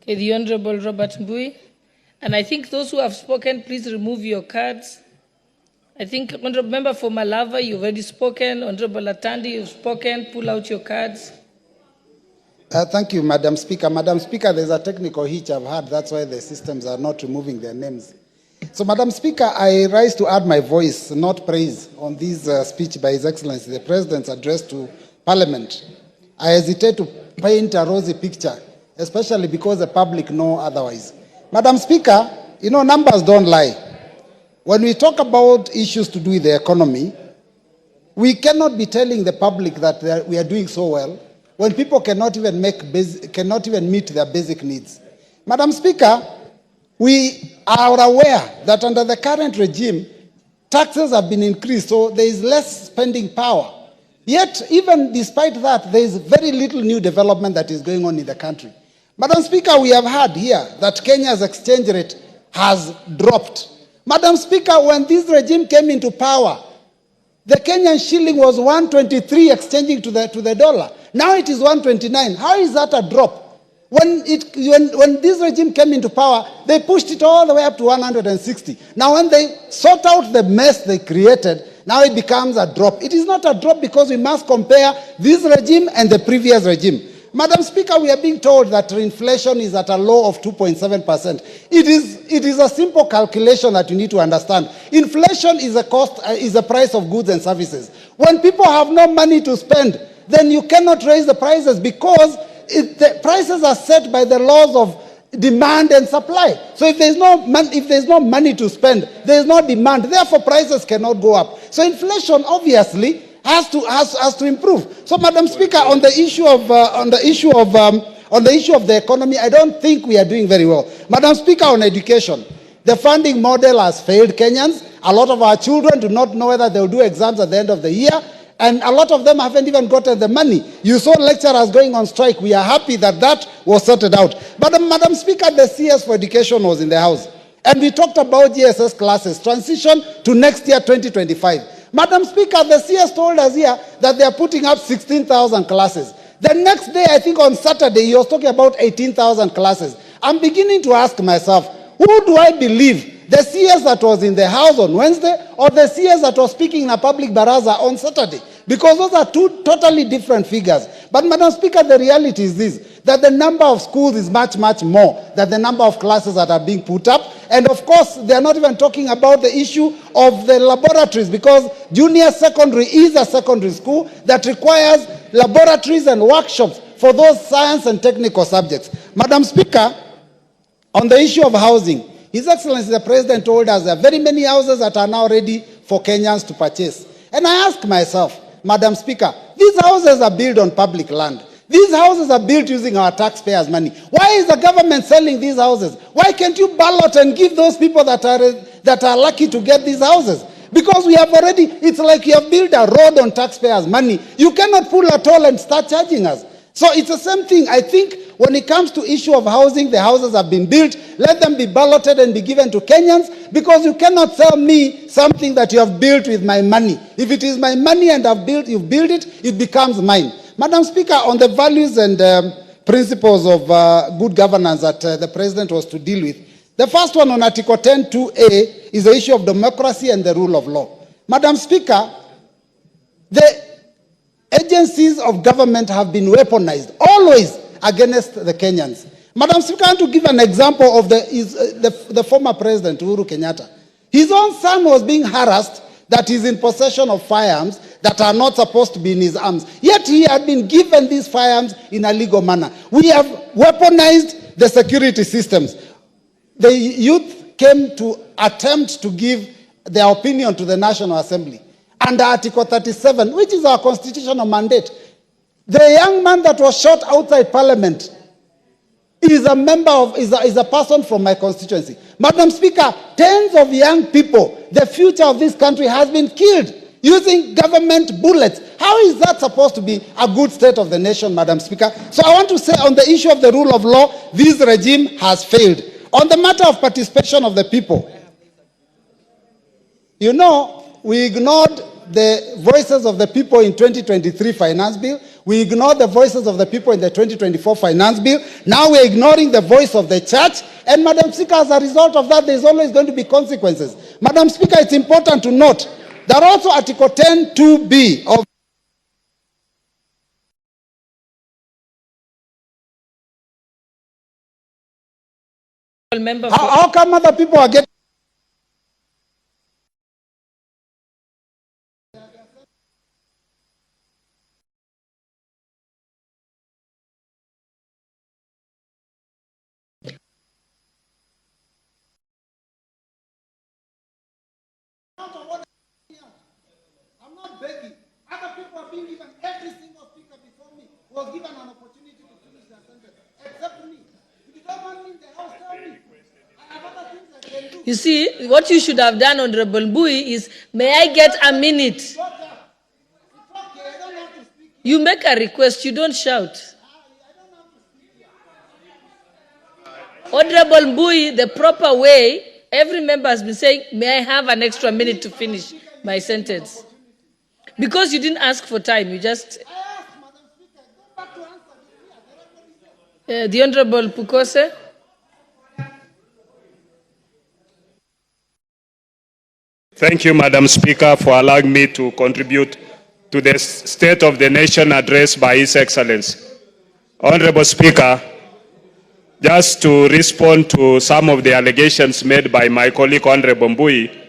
Okay, the Honorable Robert Mbui. And I think those who have spoken, please remove your cards. I think Honorable Member for Malava, you've already spoken. Honorable Atandi, you've spoken. Pull out your cards. Thank you, Madam Speaker. Madam Speaker, there's a technical hitch I've had. That's why the systems are not removing their names. So, Madam Speaker, I rise to add my voice, not praise, on this speech by His Excellency, the President's address to Parliament. I hesitate to paint a rosy picture, especially because the public know otherwise. Madam Speaker, you know, numbers don't lie. When we talk about issues to do with the economy, we cannot be telling the public that we are doing so well when people cannot even meet their basic needs. Madam Speaker, we are aware that under the current regime, taxes have been increased, so there is less spending power. Yet, even despite that, there is very little new development that is going on in the country. Madam Speaker, we have heard here that Kenya's exchange rate has dropped. Madam Speaker, when this regime came into power, the Kenyan shilling was 123 exchanging to the dollar. Now it is 129. How is that a drop? When this regime came into power, they pushed it all the way up to 160. Now when they sort out the mess they created, now it becomes a drop. It is not a drop because we must compare this regime and the previous regime. Madam Speaker, we are being told that inflation is at a low of 2.7%. It is a simple calculation that you need to understand. Inflation is a price of goods and services. When people have no money to spend, then you cannot raise the prices because the prices are set by the laws of demand and supply. So if there's no money to spend, there is no demand. Therefore, prices cannot go up. So inflation obviously has to improve. So, Madam Speaker, on the issue of the economy, I don't think we are doing very well. Madam Speaker, on education, the funding model has failed Kenyans. A lot of our children do not know whether they will do exams at the end of the year, and a lot of them haven't even gotten the money. You saw lecturers going on strike. We are happy that that was sorted out. But, Madam Speaker, the CS for education was in the House, and we talked about GSS classes, transition to next year, 2025. Madam Speaker, the CS told us here that they are putting up 16,000 classes. The next day, I think on Saturday, he was talking about 18,000 classes. I'm beginning to ask myself, who do I believe? The CS that was in the House on Wednesday or the CS that was speaking in a public baraza on Saturday? Because those are two totally different figures. But, Madam Speaker, the reality is this, that the number of schools is much, much more than the number of classes that are being put up. And, of course, they are not even talking about the issue of the laboratories, because junior secondary is a secondary school that requires laboratories and workshops for those science and technical subjects. Madam Speaker, on the issue of housing, His Excellency the President told us there are very many houses that are now ready for Kenyans to purchase. And I ask myself, Madam Speaker, these houses are built on public land. These houses are built using our taxpayers' money. Why is the government selling these houses? Why can't you ballot and give those people that are lucky to get these houses? Because we have already, it's like you have built a road on taxpayers' money. You cannot pull a toll and start charging us. So it's the same thing. I think when it comes to issue of housing, the houses have been built. Let them be balloted and be given to Kenyans, because you cannot sell me something that you have built with my money. If it is my money and you've built it, it becomes mine. Madam Speaker, on the values and principles of good governance that the President was to deal with, the first one on Article 10(2)(a) is the issue of democracy and the rule of law. Madam Speaker, the agencies of government have been weaponized, always against the Kenyans. Madam Speaker, I want to give an example of the former President, Uhuru Kenyatta. His own son was being harassed that he's in possession of firearms that are not supposed to be in his arms. Yet he had been given these firearms in a legal manner. We have weaponized the security systems. The youth came to attempt to give their opinion to the National Assembly under Article 37, which is our constitutional mandate. The young man that was shot outside Parliament is a person from my constituency. Madam Speaker, tens of young people, the future of this country has been killed using government bullets. How is that supposed to be a good state of the nation, Madam Speaker? So I want to say on the issue of the rule of law, this regime has failed. On the matter of participation of the people, you know, we ignored the voices of the people in 2023 finance bill. We ignored the voices of the people in the 2024 finance bill. Now we're ignoring the voice of the church. And Madam Speaker, as a result of that, there's always going to be consequences. Madam Speaker, it's important to note that also Article 10(2)(b) of how come other people are getting... I'm not begging. Other people are being given, every single speaker before me was given an opportunity to finish their sentence, except me. If you don't want me in the house, tell me. I have other things I can do. You see, what you should have done, Honorable Mbui, is, may I get a minute? You make a request, you don't shout. Honorable Mbui, the proper way, every member has been saying, may I have an extra minute to finish my sentence? Because you didn't ask for time, you just... the Honorable Pukose. Thank you, Madam Speaker, for allowing me to contribute to the State of the Nation address by His Excellency. Honorable Speaker, just to respond to some of the allegations made by my colleague, Honorable Mbui,